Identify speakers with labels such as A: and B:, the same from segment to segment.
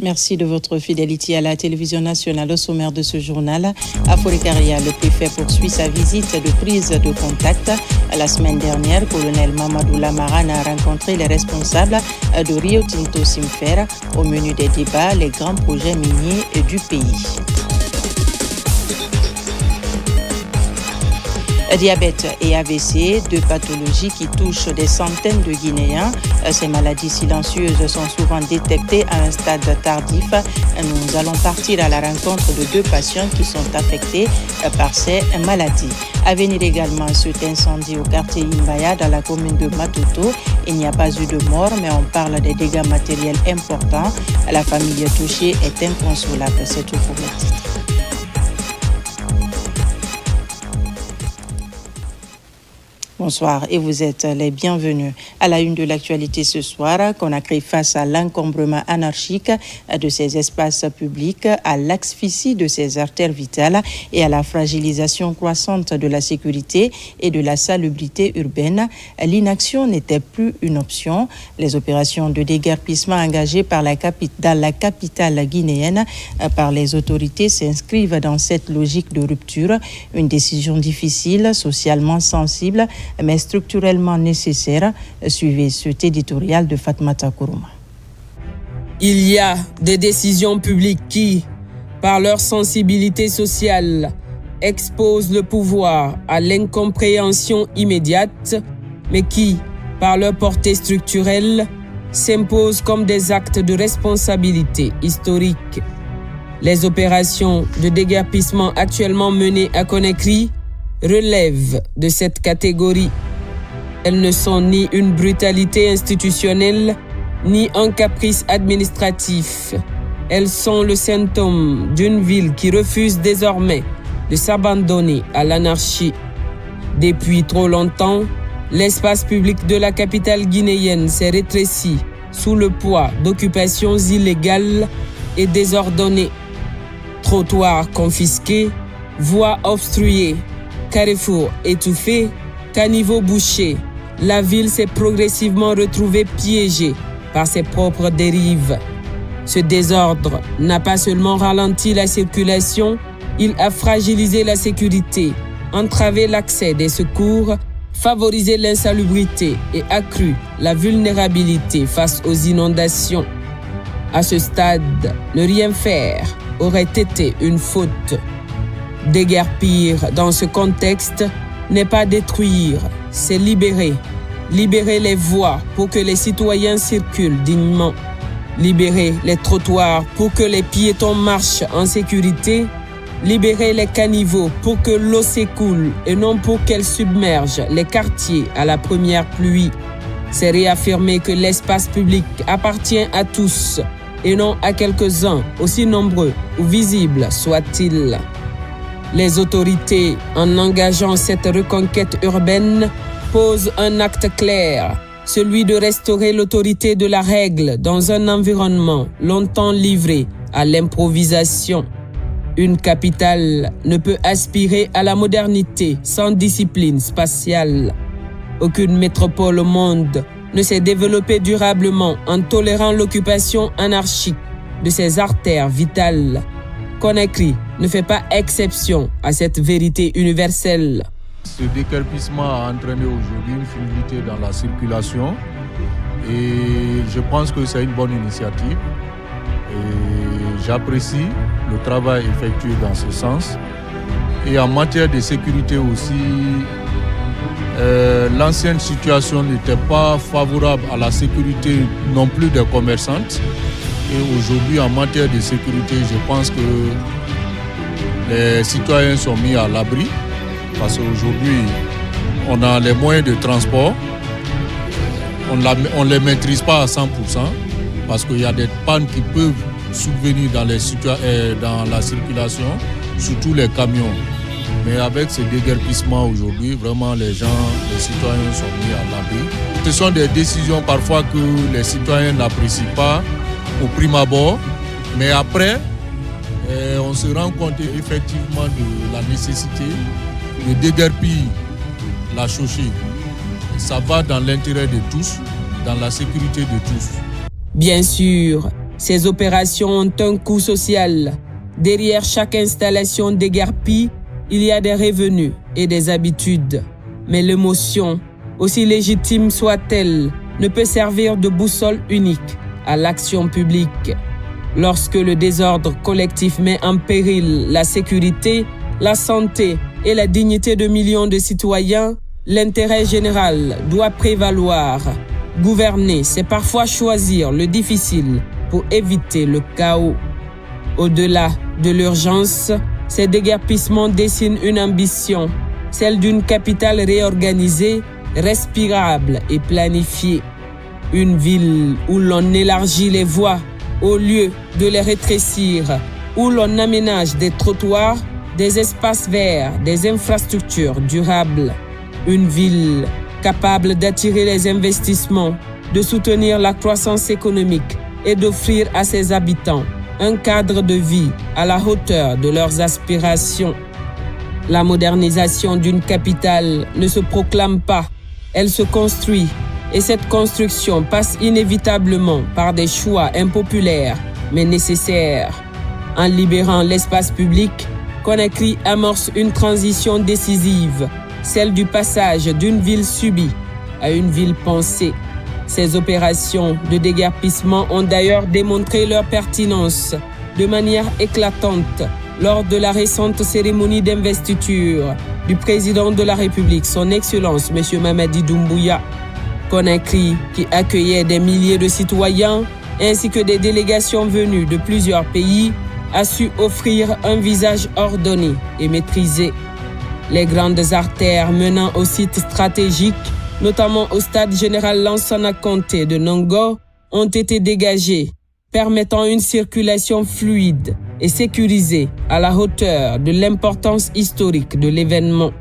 A: Merci de votre fidélité à la télévision nationale. Au sommaire de ce journal, à Forêt-Carrière, le préfet poursuit sa visite de prise de contact. La semaine dernière, colonel Mamadou Lamarane a rencontré les responsables de Rio Tinto Simfer. Au menu des débats, les grands projets miniers du pays. Diabète et AVC, deux pathologies qui touchent des centaines de Guinéens. Ces maladies silencieuses sont souvent détectées à un stade tardif. Nous allons partir à la rencontre de deux patients qui sont affectés par ces maladies. À venir également cet incendie au quartier Imbaya dans la commune de Matoto. Il n'y a pas eu de mort, mais on parle des dégâts matériels importants. La famille touchée est inconsolable. C'est tout pour le titre. Bonsoir et vous êtes les bienvenus. À la une de l'actualité ce soir, Conakry face à l'encombrement anarchique de ses espaces publics, à l'asphyxie de ses artères vitales et à la fragilisation croissante de la sécurité et de la salubrité urbaine, l'inaction n'était plus une option. Les opérations de déguerpissement engagées dans la capitale guinéenne par les autorités s'inscrivent dans cette logique de rupture, une décision difficile, socialement sensible, mais structurellement nécessaire. Suivez cet éditorial de Fatmata Kourouma.
B: Il y a des décisions publiques qui, par leur sensibilité sociale, exposent le pouvoir à l'incompréhension immédiate, mais qui, par leur portée structurelle, s'imposent comme des actes de responsabilité historique. Les opérations de déguerpissement actuellement menées à Conakry relèvent de cette catégorie. Elles ne sont ni une brutalité institutionnelle, ni un caprice administratif. Elles sont le symptôme d'une ville qui refuse désormais de s'abandonner à l'anarchie. Depuis trop longtemps, l'espace public de la capitale guinéenne s'est rétréci sous le poids d'occupations illégales et désordonnées. Trottoirs confisqués, voies obstruées, carrefours étouffés, caniveaux bouchés, la ville s'est progressivement retrouvée piégée par ses propres dérives. Ce désordre n'a pas seulement ralenti la circulation, il a fragilisé la sécurité, entravé l'accès des secours, favorisé l'insalubrité et accru la vulnérabilité face aux inondations. À ce stade, ne rien faire aurait été une faute. Déguerpir dans ce contexte n'est pas détruire, c'est libérer. Libérer les voies pour que les citoyens circulent dignement. Libérer les trottoirs pour que les piétons marchent en sécurité. Libérer les caniveaux pour que l'eau s'écoule et non pour qu'elle submerge les quartiers à la première pluie. C'est réaffirmer que l'espace public appartient à tous et non à quelques-uns, aussi nombreux ou visibles soient-ils. Les autorités, en engageant cette reconquête urbaine, posent un acte clair, celui de restaurer l'autorité de la règle dans un environnement longtemps livré à l'improvisation. Une capitale ne peut aspirer à la modernité sans discipline spatiale. Aucune métropole au monde ne s'est développée durablement en tolérant l'occupation anarchique de ses artères vitales. Conakry ne fait pas exception à cette vérité universelle.
C: Ce déguerpissement a entraîné aujourd'hui une fluidité dans la circulation et je pense que c'est une bonne initiative. Et j'apprécie le travail effectué dans ce sens. Et en matière de sécurité aussi, l'ancienne situation n'était pas favorable à la sécurité non plus des commerçantes. Et aujourd'hui, en matière de sécurité, je pense que les citoyens sont mis à l'abri parce qu'aujourd'hui, on a les moyens de transport. On ne les maîtrise pas à 100% parce qu'il y a des pannes qui peuvent subvenir dans la circulation, surtout les camions. Mais avec ce déguerpissement aujourd'hui, vraiment les citoyens sont mis à l'abri. Ce sont des décisions parfois que les citoyens n'apprécient pas au prime abord, mais après, on se rend compte effectivement de la nécessité de déguerpir la chaussée. Ça va dans l'intérêt de tous, dans la sécurité de tous.
B: Bien sûr, Ces opérations ont un coût social. Derrière chaque installation déguerpie, il y a des revenus et des habitudes. Mais l'émotion, aussi légitime soit-elle, ne peut servir de boussole unique à l'action publique. Lorsque le désordre collectif met en péril la sécurité, la santé et la dignité de millions de citoyens, l'intérêt général doit prévaloir. Gouverner, c'est parfois choisir le difficile pour éviter le chaos. Au-delà de l'urgence, ces déguerpissements dessinent une ambition, celle d'une capitale réorganisée, respirable et planifiée. Une ville où l'on élargit les voies au lieu de les rétrécir, où l'on aménage des trottoirs, des espaces verts, des infrastructures durables. Une ville capable d'attirer les investissements, de soutenir la croissance économique et d'offrir à ses habitants un cadre de vie à la hauteur de leurs aspirations. La modernisation d'une capitale ne se proclame pas, elle se construit. Et cette construction passe inévitablement par des choix impopulaires, mais nécessaires. En libérant l'espace public, Conakry amorce une transition décisive, celle du passage d'une ville subie à une ville pensée. Ces opérations de déguerpissement ont d'ailleurs démontré leur pertinence de manière éclatante lors de la récente cérémonie d'investiture du président de la République, son Excellence M. Mamadi Doumbouya. Conakry, qui accueillait des milliers de citoyens ainsi que des délégations venues de plusieurs pays, a su offrir un visage ordonné et maîtrisé. Les grandes artères menant aux sites stratégiques, notamment au stade général Lansana Conté de Nongo, ont été dégagées, permettant une circulation fluide et sécurisée à la hauteur de l'importance historique de l'événement.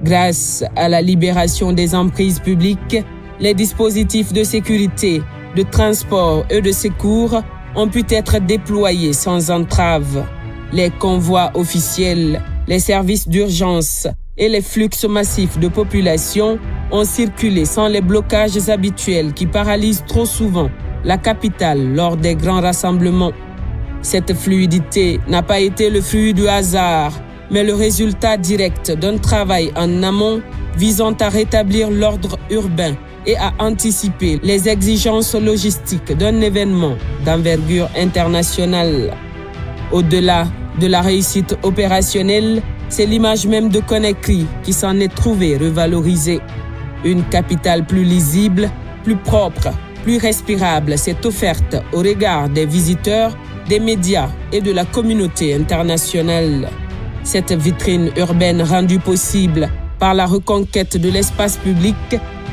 B: Grâce à la libération des emprises publiques, les dispositifs de sécurité, de transport et de secours ont pu être déployés sans entrave. Les convois officiels, les services d'urgence et les flux massifs de population ont circulé sans les blocages habituels qui paralysent trop souvent la capitale lors des grands rassemblements. Cette fluidité n'a pas été le fruit du hasard, mais le résultat direct d'un travail en amont visant à rétablir l'ordre urbain et à anticiper les exigences logistiques d'un événement d'envergure internationale. Au-delà de la réussite opérationnelle, c'est l'image même de Conakry qui s'en est trouvée revalorisée. Une capitale plus lisible, plus propre, plus respirable s'est offerte au regard des visiteurs, des médias et de la communauté internationale. Cette vitrine urbaine rendue possible par la reconquête de l'espace public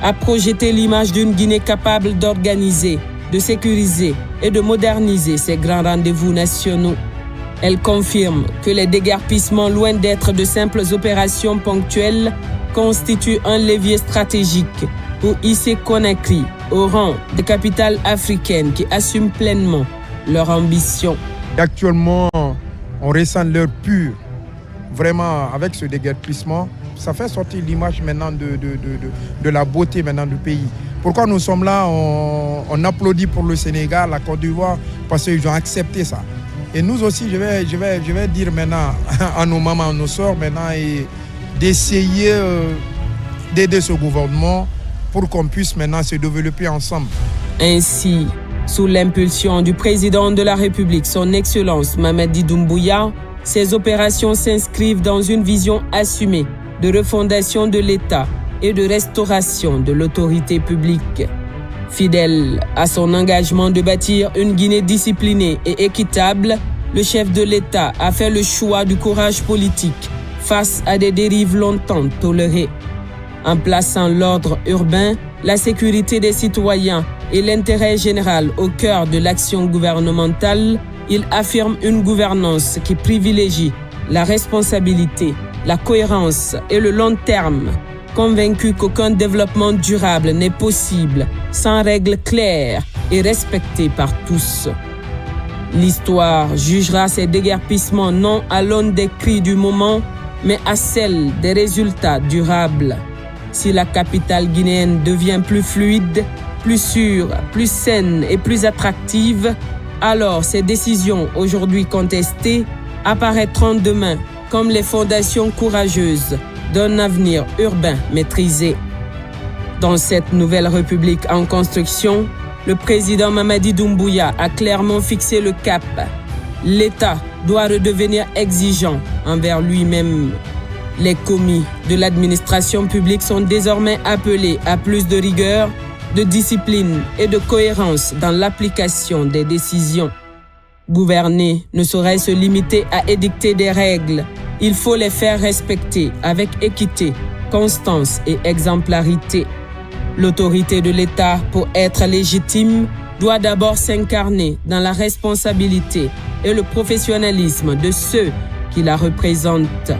B: a projeté l'image d'une Guinée capable d'organiser, de sécuriser et de moderniser ses grands rendez-vous nationaux. Elle confirme que les déguerpissements, loin d'être de simples opérations ponctuelles, constituent un levier stratégique pour hisser Conakry au rang de capitale africaine qui assume pleinement leur ambition.
D: Actuellement, on ressent l'heure pure. Vraiment, avec ce déguerpissement, ça fait sortir l'image maintenant de la beauté maintenant du pays. Pourquoi nous sommes là, on applaudit pour le Sénégal, la Côte d'Ivoire, parce qu'ils ont accepté ça. Et nous aussi, je vais dire maintenant à nos mamans, à nos sœurs maintenant, d'essayer d'aider ce gouvernement pour qu'on puisse maintenant se développer ensemble.
B: Ainsi, sous l'impulsion du président de la République, son Excellence Mamadi Doumbouya, ces opérations s'inscrivent dans une vision assumée de refondation de l'État et de restauration de l'autorité publique. Fidèle à son engagement de bâtir une Guinée disciplinée et équitable, le chef de l'État a fait le choix du courage politique face à des dérives longtemps tolérées. En plaçant l'ordre urbain, la sécurité des citoyens et l'intérêt général au cœur de l'action gouvernementale, il affirme une gouvernance qui privilégie la responsabilité, la cohérence et le long terme, convaincu qu'aucun développement durable n'est possible sans règles claires et respectées par tous. L'histoire jugera ces déguerpissements non à l'aune des cris du moment, mais à celle des résultats durables. Si la capitale guinéenne devient plus fluide, plus sûre, plus saine et plus attractive, Alors, ces décisions aujourd'hui contestées apparaîtront demain comme les fondations courageuses d'un avenir urbain maîtrisé. Dans cette nouvelle république en construction, le président Mamadi Doumbouya a clairement fixé le cap. L'État doit redevenir exigeant envers lui-même. Les commis de l'administration publique sont désormais appelés à plus de rigueur, de discipline et de cohérence dans l'application des décisions. Gouverner ne saurait se limiter à édicter des règles. Il faut les faire respecter avec équité, constance et exemplarité. L'autorité de l'État, pour être légitime, doit d'abord s'incarner dans la responsabilité et le professionnalisme de ceux qui la représentent.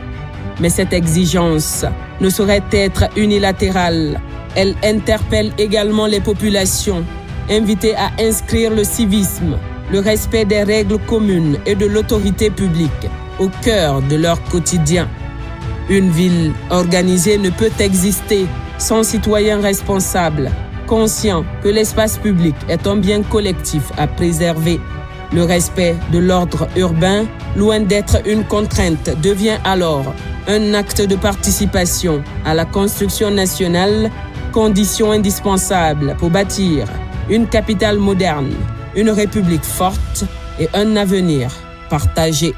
B: Mais cette exigence ne saurait être unilatérale. Elle interpelle également les populations, invitées à inscrire le civisme, le respect des règles communes et de l'autorité publique au cœur de leur quotidien. Une ville organisée ne peut exister sans citoyens responsables, conscients que l'espace public est un bien collectif à préserver. Le respect de l'ordre urbain, loin d'être une contrainte, devient alors un acte de participation à la construction nationale, condition indispensable pour bâtir une capitale moderne, une république forte et un avenir partagé.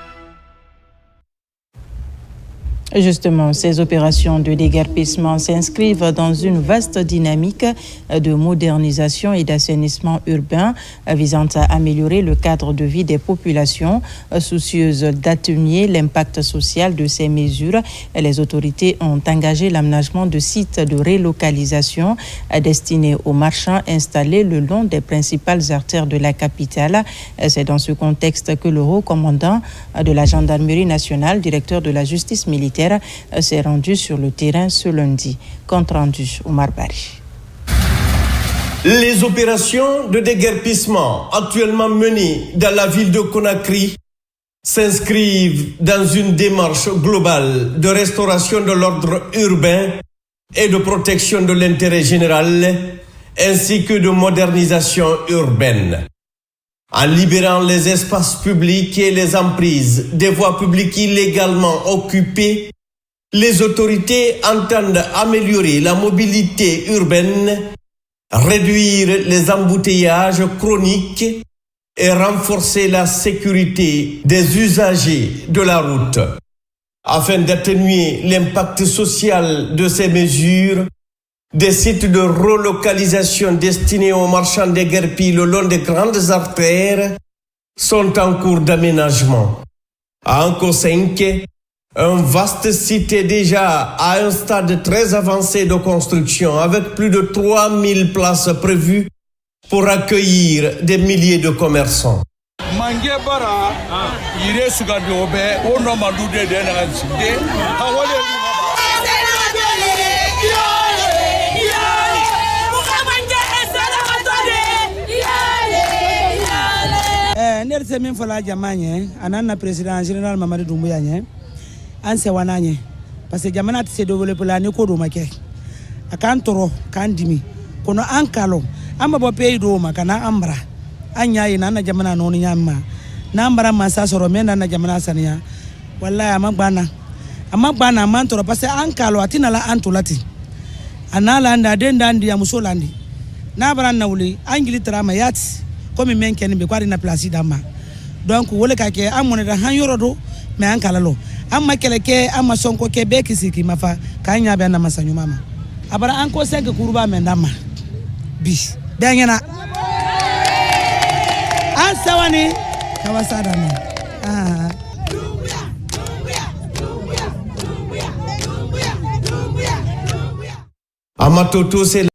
A: Justement, ces opérations de déguerpissement s'inscrivent dans une vaste dynamique de modernisation et d'assainissement urbain visant à améliorer le cadre de vie des populations. Soucieuses d'atténuer l'impact social de ces mesures, les autorités ont engagé l'aménagement de sites de relocalisation destinés aux marchands installés le long des principales artères de la capitale. C'est dans ce contexte que le haut commandant de la gendarmerie nationale, directeur de la justice militaire, s'est rendu sur le terrain ce lundi. Compte rendu, Omar Bari.
E: Les opérations de déguerpissement actuellement menées dans la ville de Conakry s'inscrivent dans une démarche globale de restauration de l'ordre urbain et de protection de l'intérêt général, ainsi que de modernisation urbaine. En libérant les espaces publics et les emprises des voies publiques illégalement occupées, les autorités entendent améliorer la mobilité urbaine, réduire les embouteillages chroniques et renforcer la sécurité des usagers de la route. Afin d'atténuer l'impact social de ces mesures, des sites de relocalisation destinés aux marchands déguerpis le long des grandes artères sont en cours d'aménagement. À Anko 5, un vaste site est déjà à un stade très avancé de construction avec plus de 3000 places prévues pour accueillir des milliers de commerçants.
F: Ne se min fɔla jama ɲɛ a n'an na président général Mamadi Doumbouya ɲɛ an sɛwana ɲɛ parce que jamana tɛ se développer la ni ko dɔ ma kɛ a k'an tɔɔrɔ k'an dimi kono an kalo an ma bɔ pays dɔw ma ka na an bara an y'a ye n'an na jamana nɔɔni ɲa ma n'an bara mansa sɔrɔ min n'an na jamana saniya wallahi a ma gbana a man tɔɔrɔ parce que an kalo a tɛna la an to la ten a n'a la a den d'an di a muso la di n'a bara na wuli an gili tara ma yati comme men kɛni bɛ k'ale na place d'a ma donc wole ka kɛ an mɔnɛ han yɔrɔ do mais an kalalo an ma kɛlɛ kɛ an ma sɔn ko kɛ bɛɛ kisi k'i ma fa k'an ɲa bɛ an na masa ɲuman ma a bara an ko 5 kuruba mɛn d'a ma bi bɛɛ ɲɛna an sawani kawasa da nɔ
E: Amatoto, c'est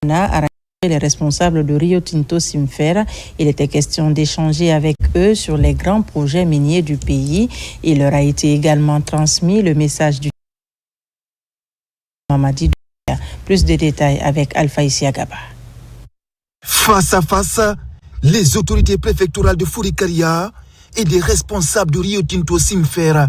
A: les responsables de Rio Tinto Simfer. Il était question d'échanger avec eux sur les grands projets miniers du pays. Il leur a été également transmis le message du Mamadi Doumbouya. Plus de détails avec Alpha Isiagaba.
G: Face à face, les autorités préfectorales de Fourikaria et des responsables de Rio Tinto Simfer.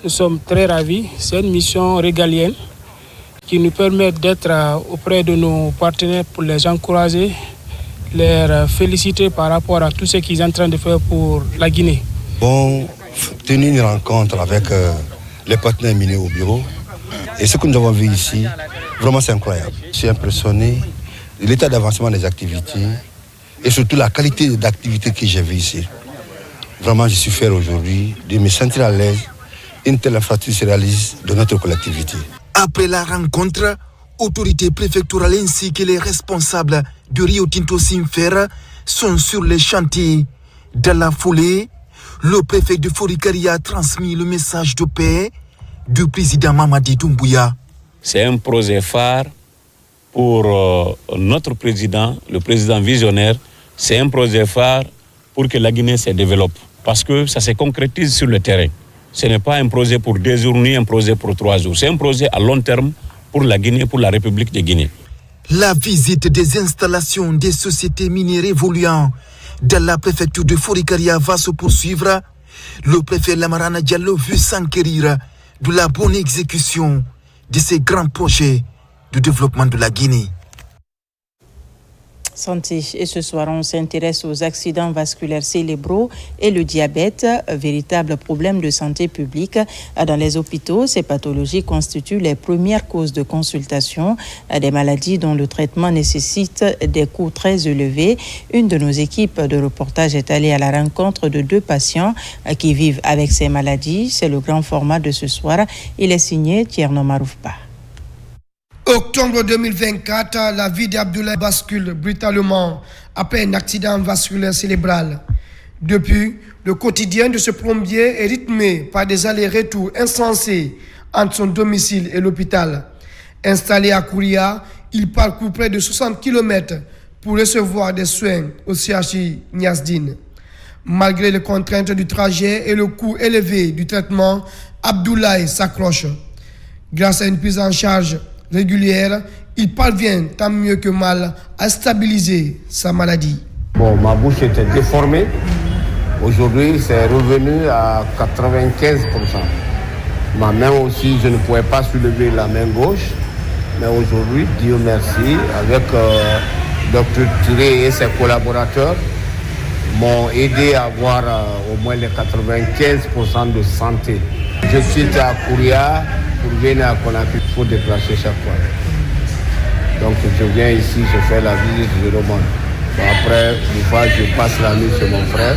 H: Nous sommes très ravis. C'est une mission régalienne qui nous permet d'être auprès de nos partenaires pour les encourager, les féliciter par rapport à tout ce qu'ils sont en train de faire pour la Guinée.
I: Bon, tenu une rencontre avec les partenaires miniers au bureau. Et ce que nous avons vu ici, vraiment c'est incroyable. Je suis impressionné de l'état d'avancement des activités et surtout la qualité d'activité que j'ai vue ici. Vraiment, je suis fier aujourd'hui de me sentir à l'aise. Une telle infrastructure se réalise de notre collectivité.
G: Après la rencontre, autorités préfectorales ainsi que les responsables de Rio Tinto Simfer sont sur les chantiers. Dans la foulée, le préfet de Fourikaria a transmis le message de paix du président Mamadi Doumbouya.
J: C'est un projet phare pour notre président, le président visionnaire. C'est un projet phare pour que la Guinée se développe. Parce que ça se concrétise sur le terrain. Ce n'est pas un projet pour 2 jours ni un projet pour 3 jours. C'est un projet à long terme pour la Guinée, pour la République de Guinée.
G: La visite des installations des sociétés minières évoluant dans la préfecture de Fourikaria va se poursuivre. Le préfet Lamarana Diallo veut s'enquérir de la bonne exécution de ces grands projets de développement de la Guinée.
A: Santé. Et ce soir, on s'intéresse aux accidents vasculaires cérébraux et le diabète, véritable problème de santé publique. Dans les hôpitaux, ces pathologies constituent les premières causes de consultation, des maladies dont le traitement nécessite des coûts très élevés. Une de nos équipes de reportage est allée à la rencontre de 2 patients qui vivent avec ces maladies. C'est le grand format de ce soir. Il est signé Tierno Maroufba.
K: Octobre 2024, la vie d'Abdoulaye bascule brutalement après un accident vasculaire cérébral. Depuis, le quotidien de ce plombier est rythmé par des allers-retours insensés entre son domicile et l'hôpital. Installé à Kouria, il parcourt près de 60 km pour recevoir des soins au CHU Niasdine. Malgré les contraintes du trajet et le coût élevé du traitement, Abdoulaye s'accroche. Grâce à une prise en charge régulière, il parvient tant mieux que mal à stabiliser sa maladie.
L: Bon, ma bouche était déformée. Aujourd'hui, c'est revenu à 95%. Ma main aussi, je ne pouvais pas soulever la main gauche. Mais aujourd'hui, Dieu merci, avec Dr Tiré et ses collaborateurs, m'ont aidé à avoir au moins les 95% de santé. Je suis à Kouria. Pour venir à Conakry, il faut déplacer chaque fois. Donc je viens ici, je fais la visite, je remonte. Après, une fois, je passe la nuit chez mon frère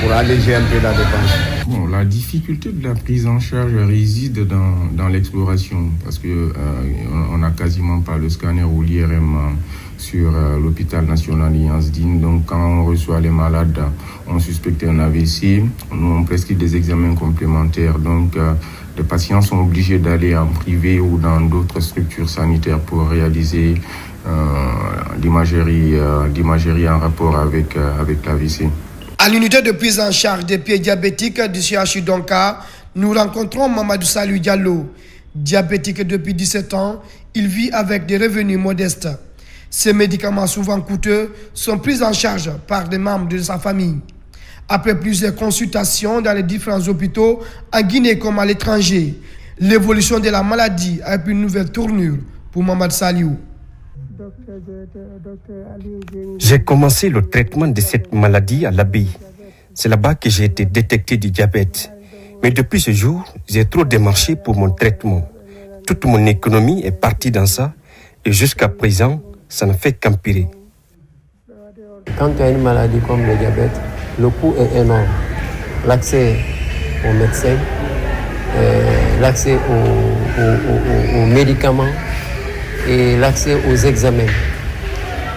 L: pour alléger un peu la dépense.
M: Bon, la difficulté de la prise en charge réside dans l'exploration parce qu'on n'a quasiment pas le scanner ou l'IRM sur l'hôpital national Niasdine. Donc quand on reçoit les malades, on suspecte un AVC, on prescrit des examens complémentaires. Donc les patients sont obligés d'aller en privé ou dans d'autres structures sanitaires pour réaliser l'imagerie en rapport avec l'AVC.
K: À l'unité de prise en charge des pieds diabétiques du CHU Donka, nous rencontrons Mamadou Salou Diallo. Diabétique depuis 17 ans, il vit avec des revenus modestes. Ces médicaments souvent coûteux sont pris en charge par des membres de sa famille. Après plusieurs consultations dans les différents hôpitaux, en Guinée comme à l'étranger, l'évolution de la maladie a pris une nouvelle tournure pour Mamadou Saliou.
N: J'ai commencé le traitement de cette maladie à l'abbaye. C'est là-bas que j'ai été détecté du diabète. Mais depuis ce jour, j'ai trop démarché pour mon traitement. Toute mon économie est partie dans ça et jusqu'à présent, ça ne fait qu'empirer.
O: Quand tu as une maladie comme le diabète, le coût est énorme. L'accès aux médecins, l'accès aux médicaments et l'accès aux examens.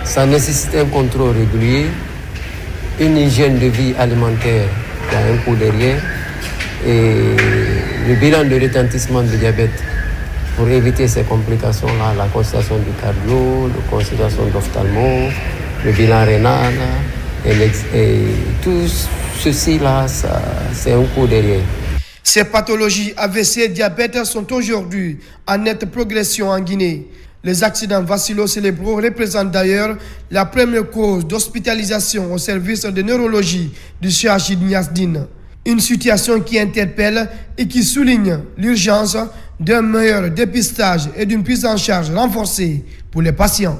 O: Ça nécessite un contrôle régulier une hygiène de vie alimentaire qui a un coût derrière et le bilan de retentissement du diabète pour éviter ces complications-là, la consultation du cardio, la consultation d'ophtalmo, le bilan rénal et tout ceci-là, c'est un coût derrière.
K: Ces pathologies AVC et diabète sont aujourd'hui en nette progression en Guinée. Les accidents vasculo-cérébraux représentent d'ailleurs la première cause d'hospitalisation au service de neurologie du CHU de Niasdine. Une situation qui interpelle et qui souligne l'urgence d'un meilleur dépistage et d'une prise en charge renforcée pour les patients.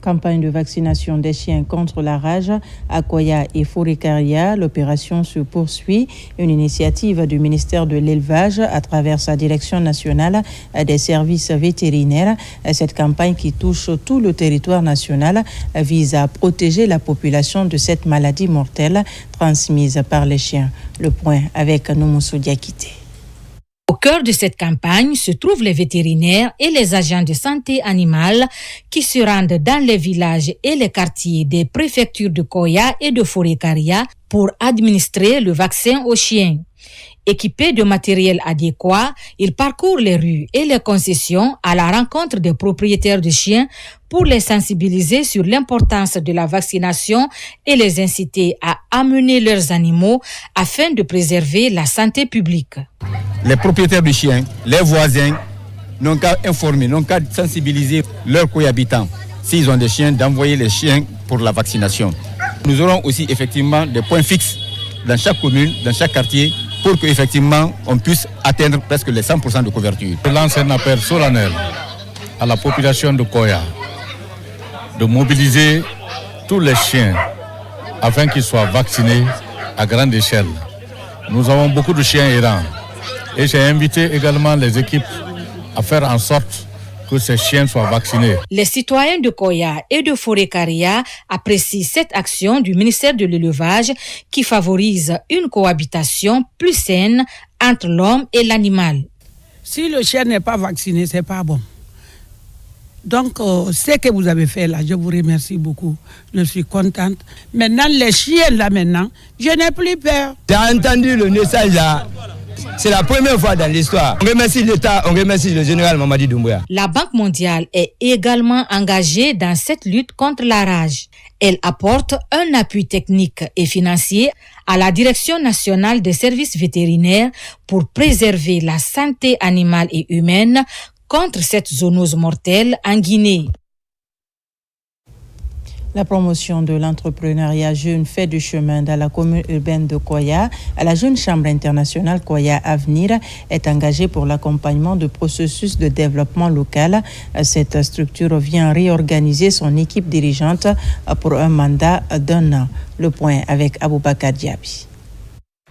A: Campagne de vaccination des chiens contre la rage à Koya et Forikaria. L'opération se poursuit. Une initiative du ministère de l'Élevage à travers sa direction nationale des services vétérinaires. Cette campagne qui touche tout le territoire national vise à protéger la population de cette maladie mortelle transmise par les chiens. Le point avec Noumoussou Diakité.
P: Au cœur de cette campagne se trouvent les vétérinaires et les agents de santé animale qui se rendent dans les villages et les quartiers des préfectures de Koya et de Forikaria pour administrer le vaccin aux chiens. Équipés de matériel adéquat, ils parcourent les rues et les concessions à la rencontre des propriétaires de chiens pour les sensibiliser sur l'importance de la vaccination et les inciter à amener leurs animaux afin de préserver la santé publique.
Q: Les propriétaires de chiens, les voisins, n'ont qu'à informer, n'ont qu'à sensibiliser leurs cohabitants, s'ils ont des chiens, d'envoyer les chiens pour la vaccination. Nous aurons aussi effectivement des points fixes dans chaque commune, dans chaque quartier, pour qu'effectivement on puisse atteindre presque les 100% de couverture.
C: Je lance un appel solennel à la population de Koya de mobiliser tous les chiens afin qu'ils soient vaccinés à grande échelle. Nous avons beaucoup de chiens errants et j'ai invité également les équipes à faire en sorte que ces chiens soient vaccinés.
P: Les citoyens de Koya et de Forikaria apprécient cette action du ministère de l'Élevage qui favorise une cohabitation plus saine entre l'homme et l'animal.
F: Si le chien n'est pas vacciné, c'est pas bon. Donc, ce que vous avez fait là, je vous remercie beaucoup. Je suis contente. Maintenant, les chiens là maintenant, je n'ai plus peur.
Q: Tu as entendu le message là? C'est la première fois dans l'histoire. On remercie l'État, on remercie le général Mamadi Doumbouya.
P: La Banque mondiale est également engagée dans cette lutte contre la rage. Elle apporte un appui technique et financier à la Direction nationale des services vétérinaires pour préserver la santé animale et humaine contre cette zoonose mortelle en Guinée.
A: La promotion de l'entrepreneuriat jeune fait du chemin dans la commune urbaine de Koya. La jeune chambre internationale Koya Avenir est engagée pour l'accompagnement de processus de développement local. Cette structure vient réorganiser son équipe dirigeante pour un mandat d'1 an. Le point avec Aboubakar Diaby.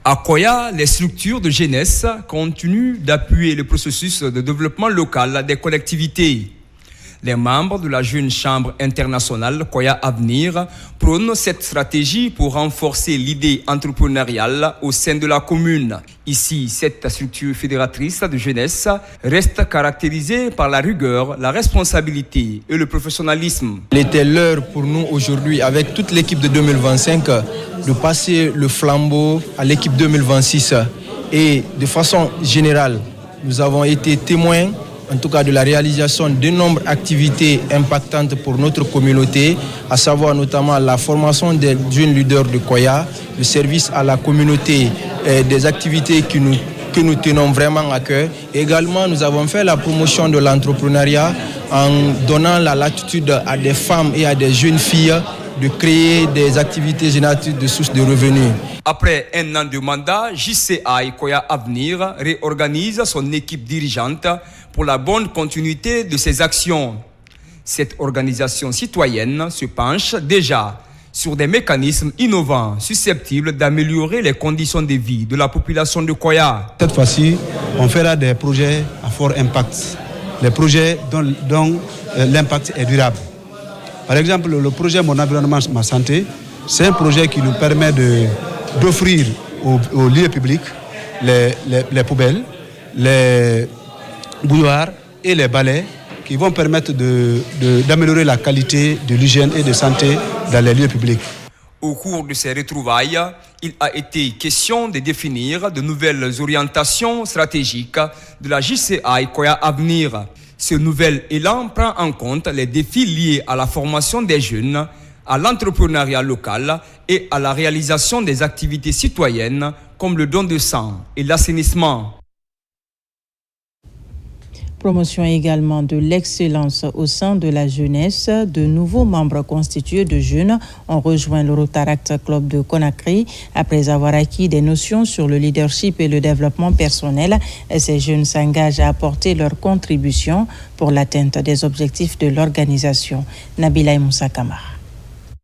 R: À Koya, les structures de jeunesse continuent d'appuyer le processus de développement local des collectivités. Les membres de la Jeune Chambre internationale Koya Avenir prônent cette stratégie pour renforcer l'idée entrepreneuriale au sein de la commune. Ici, cette structure fédératrice de jeunesse reste caractérisée par la rigueur, la responsabilité et le professionnalisme.
D: Il était l'heure pour nous aujourd'hui, avec toute l'équipe de 2025, de passer le flambeau à l'équipe 2026. Et de façon générale, nous avons été témoins en tout cas de la réalisation de nombreuses activités impactantes pour notre communauté, à savoir notamment la formation des jeunes leaders de Koya, le service à la communauté, des activités que nous tenons vraiment à cœur. Également, nous avons fait la promotion de l'entrepreneuriat en donnant la latitude à des femmes et à des jeunes filles de créer des activités génératrices de sources de revenus.
R: Après un an de mandat, JCI Koya Avenir réorganise son équipe dirigeante pour la bonne continuité de ses actions. Cette organisation citoyenne se penche déjà sur des mécanismes innovants susceptibles d'améliorer les conditions de vie de la population de Koya.
S: Cette fois-ci, on fera des projets à fort impact, des projets dont l'impact est durable. Par exemple, le projet Mon environnement, ma santé, c'est un projet qui nous permet d'offrir aux lieux publics les poubelles, les bouilloires et les balais qui vont permettre d'améliorer la qualité de l'hygiène et de santé dans les lieux publics.
R: Au cours de ces retrouvailles, il a été question de définir de nouvelles orientations stratégiques de la JCI Koya Avenir. Ce nouvel élan prend en compte les défis liés à la formation des jeunes, à l'entrepreneuriat local et à la réalisation des activités citoyennes comme le don de sang et l'assainissement.
A: Promotion également de l'excellence au sein de la jeunesse. De nouveaux membres constitués de jeunes ont rejoint le Rotaract Club de Conakry après avoir acquis des notions sur le leadership et le développement personnel. Ces jeunes s'engagent à apporter leur contribution pour l'atteinte des objectifs de l'organisation. Nabila Moussa Kamara.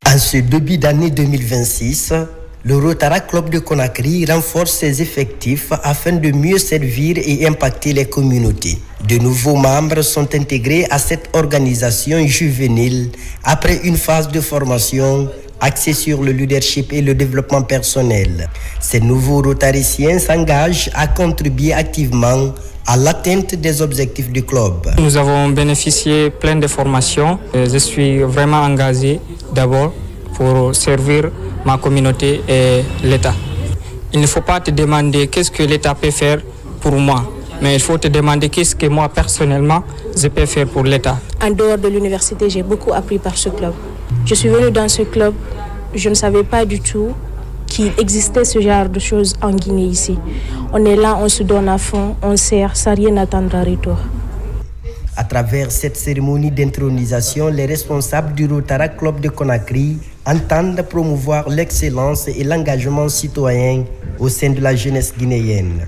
T: En ce début d'année 2026, le Rotaract Club de Conakry renforce ses effectifs afin de mieux servir et impacter les communautés. De nouveaux membres sont intégrés à cette organisation juvénile après une phase de formation axée sur le leadership et le développement personnel. Ces nouveaux rotariciens s'engagent à contribuer activement à l'atteinte des objectifs du club.
U: Nous avons bénéficié plein de formations. Je suis vraiment engagé d'abord pour servir ma communauté et l'État. Il ne faut pas te demander qu'est-ce que l'État peut faire pour moi, mais il faut te demander qu'est-ce que moi personnellement je peux faire pour l'État.
V: En dehors de l'université, j'ai beaucoup appris par ce club. Je suis venue dans ce club, je ne savais pas du tout qu'il existait ce genre de choses en Guinée ici. On est là, on se donne à fond, on sert sans rien attendre en retour.
T: À travers cette cérémonie d'intronisation, les responsables du Rotaract Club de Conakry entendent promouvoir l'excellence et l'engagement citoyen au sein de la jeunesse guinéenne.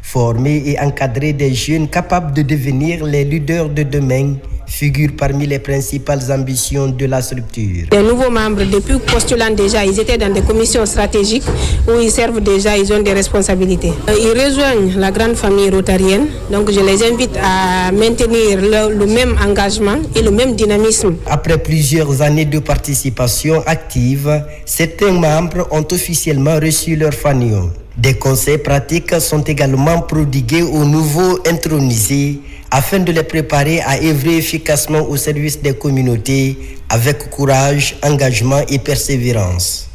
T: Former et encadrer des jeunes capables de devenir les leaders de demain figure parmi les principales ambitions de la structure.
V: Les nouveaux membres, depuis postulant déjà, ils étaient dans des commissions stratégiques où ils servent déjà, ils ont des responsabilités. Ils rejoignent la grande famille rotarienne, donc je les invite à maintenir le même engagement et le même dynamisme.
T: Après plusieurs années de participation active, certains membres ont officiellement reçu leur fanion. Des conseils pratiques sont également prodigués aux nouveaux intronisés afin de les préparer à œuvrer efficacement au service des communautés avec courage, engagement et persévérance.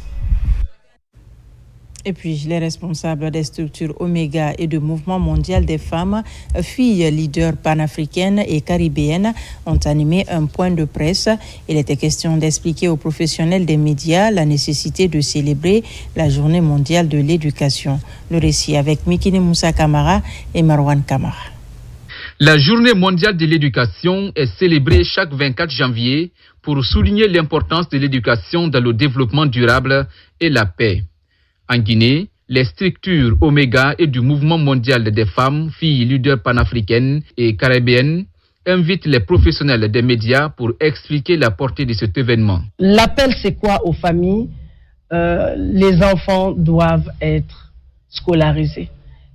A: Et puis, les responsables des structures Omega et du Mouvement mondial des femmes, filles leaders panafricaines et caribéennes, ont animé un point de presse. Il était question d'expliquer aux professionnels des médias la nécessité de célébrer la Journée mondiale de l'éducation. Le récit avec Mikini Moussa Kamara et Marwan Kamara.
W: La Journée mondiale de l'éducation est célébrée chaque 24 janvier pour souligner l'importance de l'éducation dans le développement durable et la paix. En Guinée, les structures Omega et du Mouvement mondial des femmes, filles leaders panafricaines et caribéennes invitent les professionnels des médias pour expliquer la portée de cet événement.
X: L'appel, c'est quoi aux familles? Les enfants doivent être scolarisés.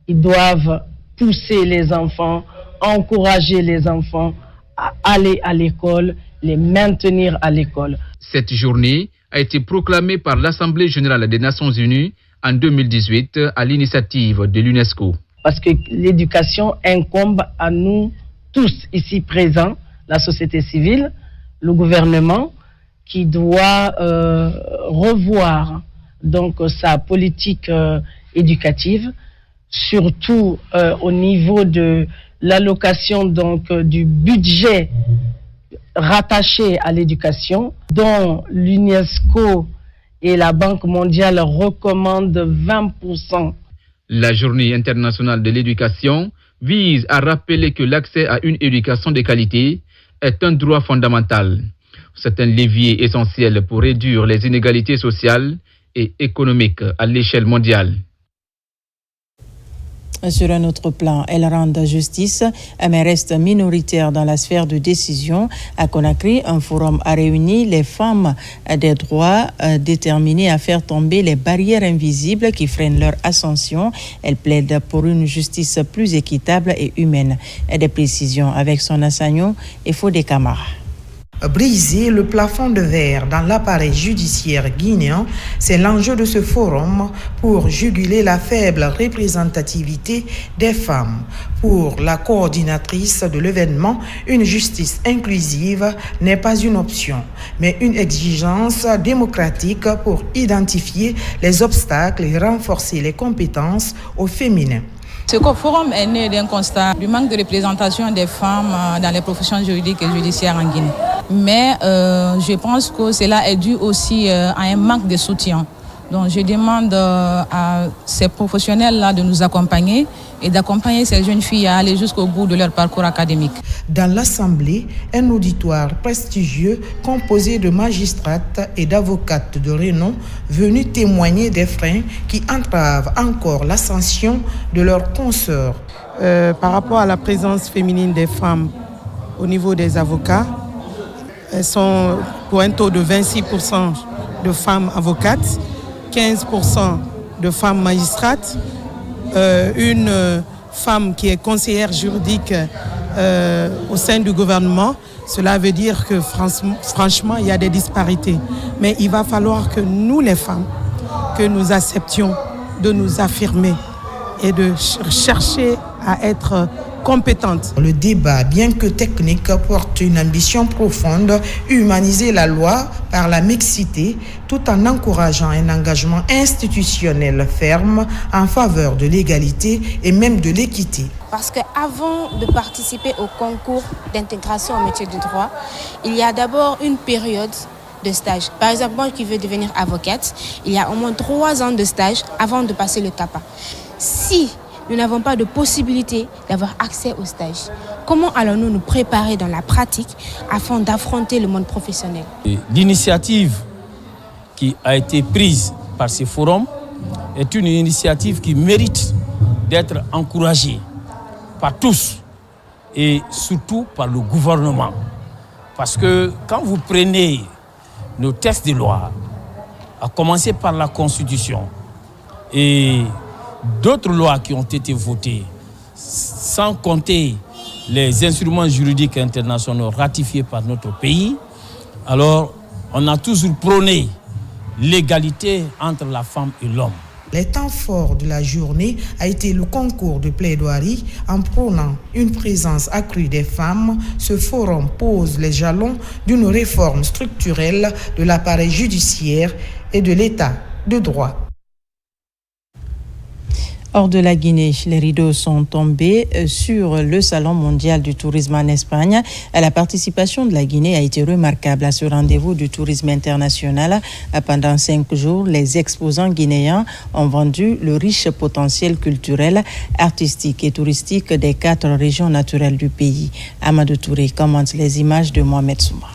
X: Ils doivent pousser les enfants, encourager les enfants à aller à l'école, les maintenir à l'école.
W: Cette journée a été proclamée par l'Assemblée générale des Nations unies en 2018 à l'initiative de l'UNESCO.
X: Parce que l'éducation incombe à nous tous ici présents, la société civile, le gouvernement, qui doit revoir donc sa politique éducative, surtout au niveau de l'allocation donc du budget rattaché à l'éducation, dont l'UNESCO et la Banque mondiale recommandent 20%.
W: La Journée internationale de l'éducation vise à rappeler que l'accès à une éducation de qualité est un droit fondamental. C'est un levier essentiel pour réduire les inégalités sociales et économiques à l'échelle mondiale.
A: Sur un autre plan, elles rendent justice, mais restent minoritaires dans la sphère de décision. À Conakry, un forum a réuni les femmes des droits déterminées à faire tomber les barrières invisibles qui freinent leur ascension. Elles plaident pour une justice plus équitable et humaine. Des précisions avec son Assagno et Fodé Camara.
B: Briser le plafond de verre dans l'appareil judiciaire guinéen, c'est l'enjeu de ce forum pour juguler la faible représentativité des femmes. Pour la coordinatrice de l'événement, une justice inclusive n'est pas une option, mais une exigence démocratique pour identifier les obstacles et renforcer les compétences au féminin.
E: Ce forum est né d'un constat du manque de représentation des femmes dans les professions juridiques et judiciaires en Guinée. Mais je pense que cela est dû aussi à un manque de soutien. Donc je demande à ces professionnels-là de nous accompagner et d'accompagner ces jeunes filles à aller jusqu'au bout de leur parcours académique.
B: Dans l'Assemblée, un auditoire prestigieux composé de magistrates et d'avocates de renom venus témoigner des freins qui entravent encore l'ascension de leurs consoeurs.
F: Par rapport à la présence féminine des femmes au niveau des avocats, elles sont pour un taux de 26% de femmes avocates, 15% de femmes magistrates, une femme qui est conseillère juridique au sein du gouvernement. Cela veut dire que franchement, il y a des disparités. Mais il va falloir que nous, les femmes, que nous acceptions de nous affirmer et de chercher à être compétentes.
B: Le débat, bien que technique, porte une ambition profonde, humaniser la loi par la mixité, tout en encourageant un engagement institutionnel ferme en faveur de l'égalité et même de l'équité.
V: Parce qu'avant de participer au concours d'intégration au métier du droit, il y a d'abord une période de stage. Par exemple, moi qui veux devenir avocate, il y a au moins 3 ans de stage avant de passer le CAPA. Si nous n'avons pas de possibilité d'avoir accès au stage, comment allons-nous nous préparer dans la pratique afin d'affronter le monde professionnel?
H: L'initiative qui a été prise par ce forum est une initiative qui mérite d'être encouragée par tous et surtout par le gouvernement. Parce que quand vous prenez nos textes de loi, à commencer par la Constitution et d'autres lois qui ont été votées, sans compter les instruments juridiques internationaux ratifiés par notre pays, alors on a toujours prôné l'égalité entre la femme et l'homme.
B: Les temps forts de la journée a été le concours de plaidoirie en prônant une présence accrue des femmes. Ce forum pose les jalons d'une réforme structurelle de l'appareil judiciaire et de l'état de droit.
A: Hors de la Guinée, les rideaux sont tombés sur le Salon mondial du tourisme en Espagne. La participation de la Guinée a été remarquable à ce rendez-vous du tourisme international. Pendant 5 jours, les exposants guinéens ont vendu le riche potentiel culturel, artistique et touristique des 4 régions naturelles du pays. Amadou Touré commente les images de Mohamed Souma.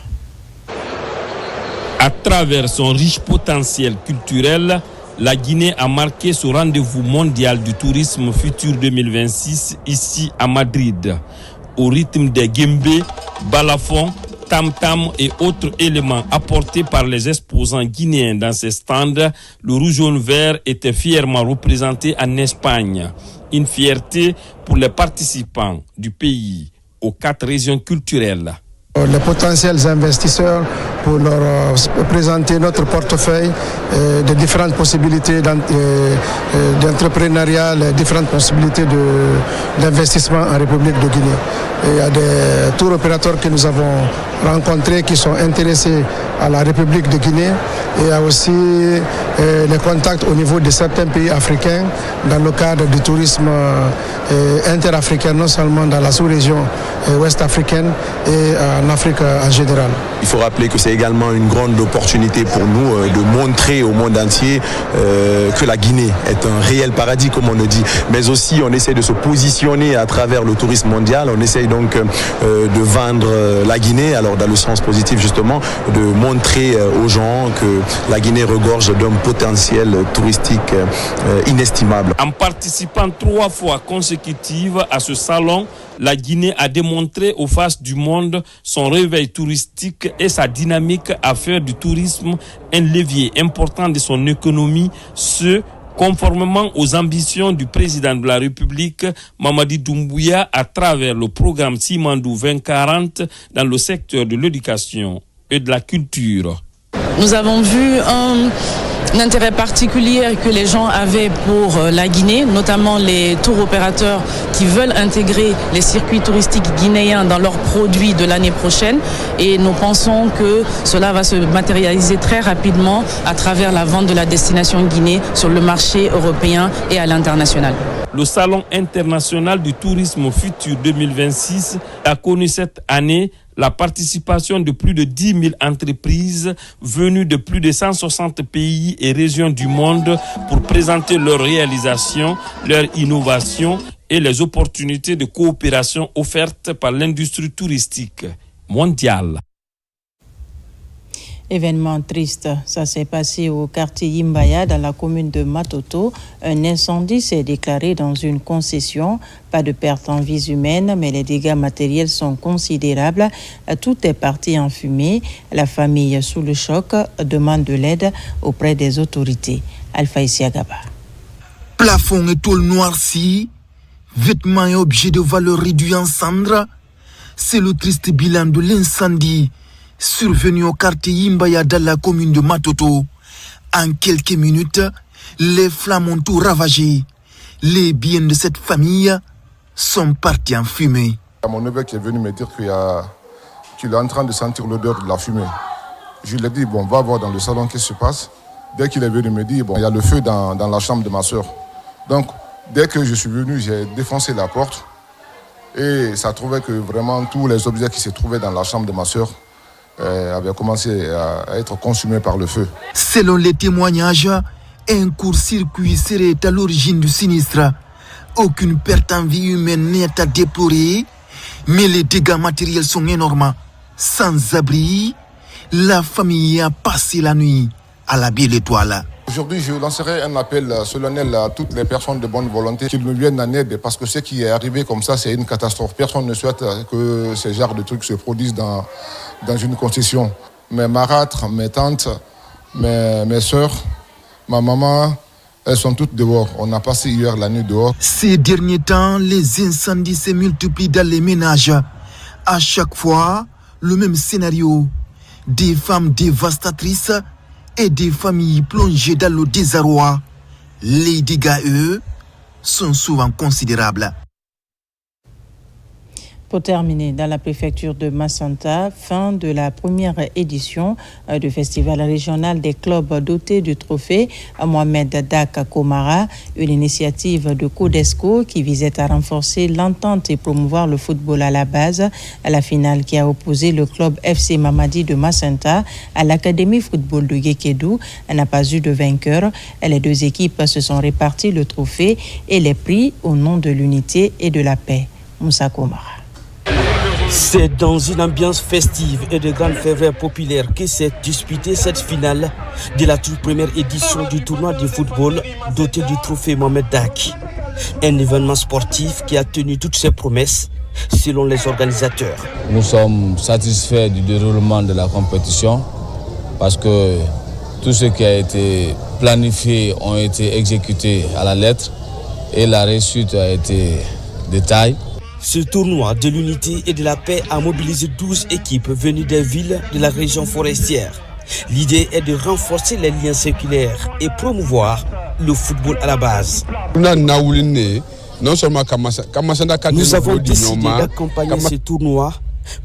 I: À travers son riche potentiel culturel, la Guinée a marqué ce rendez-vous mondial du tourisme futur 2026 ici à Madrid. Au rythme des guembé, balafons, tam-tam et autres éléments apportés par les exposants guinéens dans ces stands, le rouge-jaune-vert était fièrement représenté en Espagne. Une fierté pour les participants du pays aux 4 régions culturelles.
Y: Les potentiels investisseurs pour leur présenter notre portefeuille de différentes possibilités d'entrepreneuriat, les différentes possibilités d'investissement en République de Guinée. Et il y a des tours opérateurs que nous avons rencontrés qui sont intéressés à la République de Guinée. Et il y a aussi les contacts au niveau de certains pays africains dans le cadre du tourisme interafricain, non seulement dans la sous-région ouest africaine et en Afrique en général.
Z: Il faut rappeler que c'est également une grande opportunité pour nous de montrer au monde entier que la Guinée est un réel paradis, comme on le dit. Mais aussi, on essaie de se positionner à travers le tourisme mondial. On essaie donc de vendre la Guinée, alors dans le sens positif justement, de montrer aux gens que la Guinée regorge d'un potentiel touristique inestimable.
I: En participant 3 fois consécutives à ce salon, la Guinée a démontré aux faces du monde son réveil touristique et sa dynamique à faire du tourisme un levier important de son économie, ce conformément aux ambitions du président de la République, Mamadi Doumbouya, à travers le programme Simandou 2040 dans le secteur de l'éducation et de la culture.
E: Nous avons vu un intérêt particulier que les gens avaient pour la Guinée, notamment les tours opérateurs qui veulent intégrer les circuits touristiques guinéens dans leurs produits de l'année prochaine. Et nous pensons que cela va se matérialiser très rapidement à travers la vente de la destination Guinée sur le marché européen et à l'international.
I: Le Salon international du tourisme futur 2026 a connu cette année la participation de plus de 10 000 entreprises venues de plus de 160 pays et régions du monde pour présenter leurs réalisations, leurs innovations et les opportunités de coopération offertes par l'industrie touristique mondiale.
A: Événement triste, ça s'est passé au quartier Yimbaya dans la commune de Matoto. Un incendie s'est déclaré dans une concession. Pas de perte en vies humaines, mais les dégâts matériels sont considérables. Tout est parti en fumée. La famille, sous le choc, demande de l'aide auprès des autorités. Alpha Isiagaba.
G: Plafond et tôle noircie, vêtements et objets de valeur réduits en cendres. C'est le triste bilan de l'incendie survenu au quartier Yimbaya dans la commune de Matoto. En quelques minutes, les flammes ont tout ravagé. Les biens de cette famille sont partis en fumée.
J: Mon neveu qui est venu me dire qu'il est en train de sentir l'odeur de la fumée. Je lui ai dit, bon, va voir dans le salon qu'est-ce qui se passe. Dès qu'il est venu me dire, bon, il y a le feu dans la chambre de ma soeur. Donc, dès que je suis venu, j'ai défoncé la porte. Et ça trouvait que vraiment tous les objets qui se trouvaient dans la chambre de ma soeur avait commencé à être consumé par le feu.
G: Selon les témoignages, un court-circuit serait à l'origine du sinistre. Aucune perte en vie humaine n'est à déplorer, mais les dégâts matériels sont énormes. Sans abri, la famille a passé la nuit à la Belle Étoile.
J: Aujourd'hui, je lancerai un appel solennel à toutes les personnes de bonne volonté qui nous viennent en aide parce que ce qui est arrivé comme ça, c'est une catastrophe. Personne ne souhaite que ce genre de trucs se produisent dans une concession. Mes marâtres, mes tantes, mes soeurs, ma maman, elles sont toutes dehors. On a passé hier la nuit dehors.
G: Ces derniers temps, les incendies se multiplient dans les ménages. À chaque fois, le même scénario. Des femmes dévastatrices et des familles plongées dans le désarroi. Les dégâts, eux, sont souvent considérables.
A: Pour terminer, dans la préfecture de Massanta, fin de la première édition du festival régional des clubs dotés du trophée Mohamed Dak Komara, une initiative de Codesco qui visait à renforcer l'entente et promouvoir le football à la base. La finale qui a opposé le club FC Mamadi de Massanta à l'Académie football de Gekedou n'a pas eu de vainqueur. Les deux équipes se sont réparties le trophée et les prix au nom de l'unité et de la paix. Moussa Komara.
L: C'est dans une ambiance festive et de grande ferveur populaire que s'est disputée cette finale de la toute première édition du tournoi de football doté du trophée Mohamed Dak. Un événement sportif qui a tenu toutes ses promesses selon les organisateurs.
M: Nous sommes satisfaits du déroulement de la compétition parce que tout ce qui a été planifié ont été exécutés à la lettre et la réussite a été de taille.
L: Ce tournoi de l'unité et de la paix a mobilisé 12 équipes venues des villes de la région forestière. L'idée est de renforcer les liens séculaires et promouvoir le football à la base. Nous avons décidé d'accompagner ce tournoi.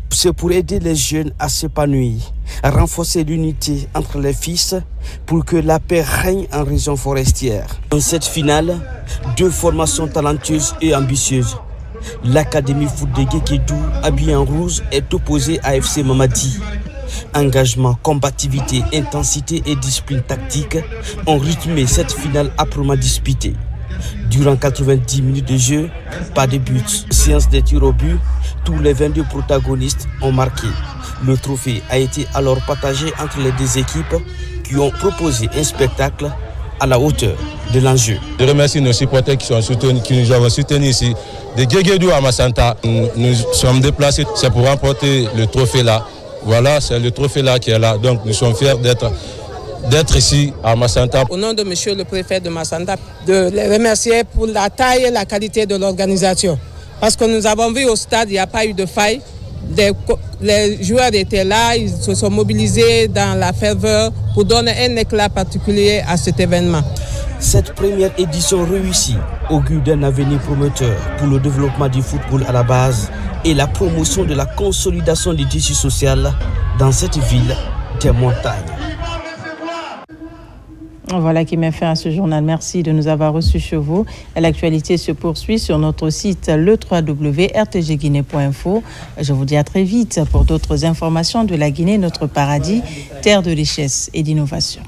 L: C'est pour aider les jeunes à s'épanouir, à renforcer l'unité entre les fils pour que la paix règne en région forestière. Dans cette finale, deux formations talentueuses et ambitieuses. L'Académie foot de Gekedou, habillée en rouge, est opposée à FC Mamadi. Engagement, combativité, intensité et discipline tactique ont rythmé cette finale âprement disputée. Durant 90 minutes de jeu, pas de but. Séance de tirs au but, tous les 22 protagonistes ont marqué. Le trophée a été alors partagé entre les deux équipes qui ont proposé un spectacle à la hauteur de l'enjeu.
M: Je remercie nos supporters qui nous avons soutenus ici. De Gekedou à Massanta, nous sommes déplacés, c'est pour remporter le trophée là. Voilà, c'est le trophée là qui est là. Donc nous sommes fiers d'être d'être ici à Massanta.
C: Au nom de monsieur le préfet de Massanta, de les remercier pour la taille et la qualité de l'organisation. Parce que nous avons vu au stade, il n'y a pas eu de faille. Les joueurs étaient là, ils se sont mobilisés dans la ferveur pour donner un éclat particulier à cet événement.
L: Cette première édition réussie augure d'un avenir prometteur pour le développement du football à la base et la promotion de la consolidation du tissu social dans cette ville des montagnes.
A: Voilà qui met fin à ce journal. Merci de nous avoir reçus chez vous. L'actualité se poursuit sur notre site le www.rtgguinée.info. Je vous dis à très vite pour d'autres informations de la Guinée, notre paradis, terre de richesse et d'innovation.